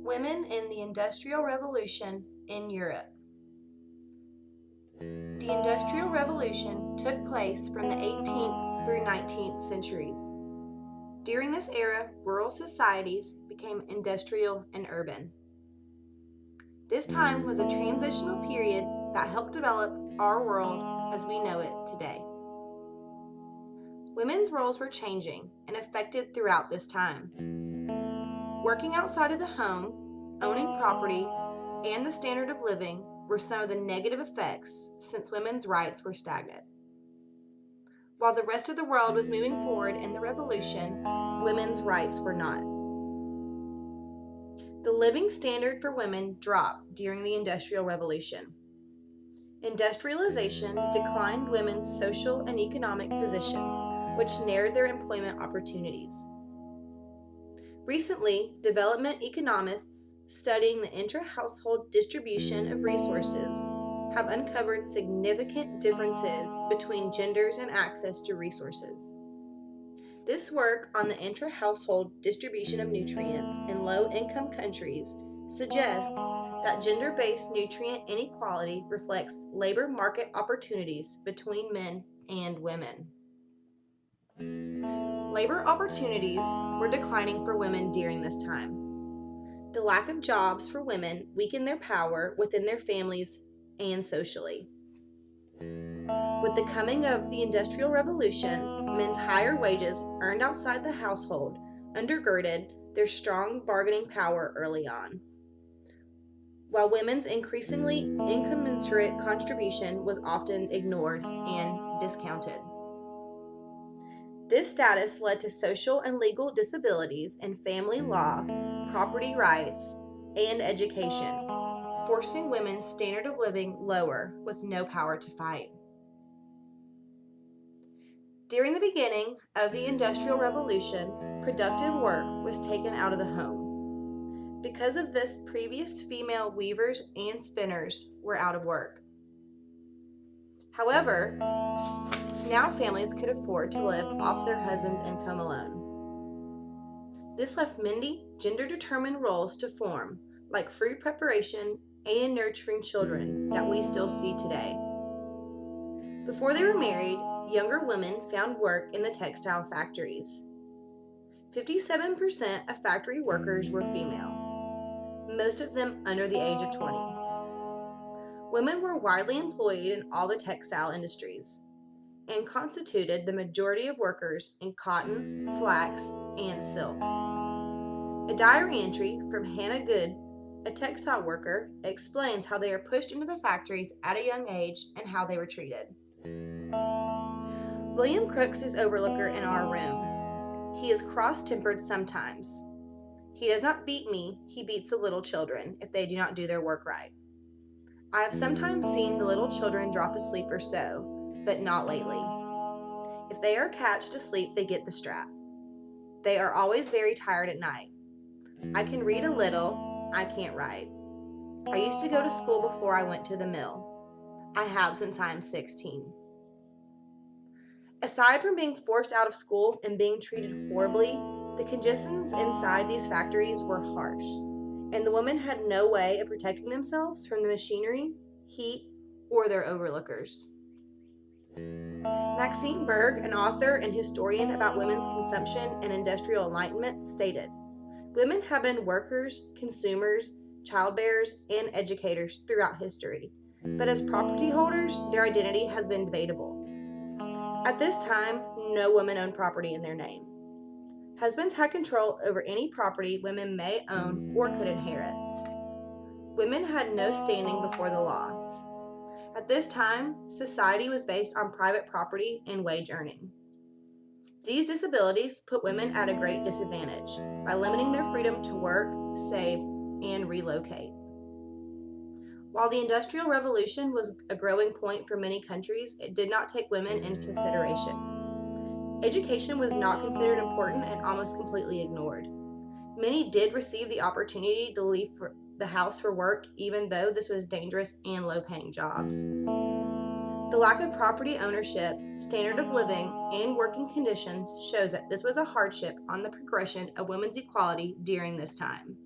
Women in the Industrial Revolution in Europe. The Industrial Revolution took place from the 18th through 19th centuries. During this era, rural societies became industrial and urban. This time was a transitional period that helped develop our world as we know it today. Women's roles were changing and affected throughout this time. Working outside of the home, owning property, and the standard of living were some of the negative effects since women's rights were stagnant. While the rest of the world was moving forward in the revolution, women's rights were not. The living standard for women dropped during the Industrial Revolution. Industrialization declined women's social and economic position, which narrowed their employment opportunities. Recently, development economists studying the intra-household distribution of resources have uncovered significant differences between genders and access to resources. This work on the intra-household distribution of nutrients in low-income countries suggests that gender-based nutrient inequality reflects labor market opportunities between men and women. Labor opportunities were declining for women during this time. The lack of jobs for women weakened their power within their families and socially. With the coming of the Industrial Revolution, men's higher wages earned outside the household undergirded their strong bargaining power early on, while women's increasingly incommensurate contribution was often ignored and discounted. This status led to social and legal disabilities in family law, property rights, and education, forcing women's standard of living lower with no power to fight. During the beginning of the Industrial Revolution, productive work was taken out of the home. Because of this, previous female weavers and spinners were out of work. However, now families could afford to live off their husband's income alone. This left many gender-determined roles to form, like food preparation and nurturing children, that we still see today. Before they were married, younger women found work in the textile factories. 57% of factory workers were female, most of them under the age of 20. Women were widely employed in all the textile industries and constituted the majority of workers in cotton, flax, and silk. A diary entry from Hannah Good, a textile worker, explains how they are pushed into the factories at a young age and how they were treated. William Crooks is overlooker in our room. He is cross-tempered sometimes. He does not beat me, he beats the little children if they do not do their work right. I have sometimes seen the little children drop asleep or so, but not lately. If they are catched asleep, they get the strap. They are always very tired at night. I can read a little, I can't write. I used to go to school before I went to the mill. I have since I am 16. Aside from being forced out of school and being treated horribly, the conditions inside these factories were harsh, and the women had no way of protecting themselves from the machinery, heat, or their overlookers. Maxine Berg, an author and historian about women's consumption and industrial enlightenment, stated, "Women have been workers, consumers, childbearers, and educators throughout history, but as property holders, their identity has been debatable. At this time, no women owned property in their name. Husbands had control over any property women may own or could inherit. Women had no standing before the law. At this time, society was based on private property and wage earning. These disabilities put women at a great disadvantage by limiting their freedom to work, save, and relocate." While the Industrial Revolution was a growing point for many countries, it did not take women into consideration. Education was not considered important and almost completely ignored. Many did receive the opportunity to leave the house for work, even though this was dangerous and low-paying jobs. The lack of property ownership, standard of living, and working conditions shows that this was a hardship on the progression of women's equality during this time.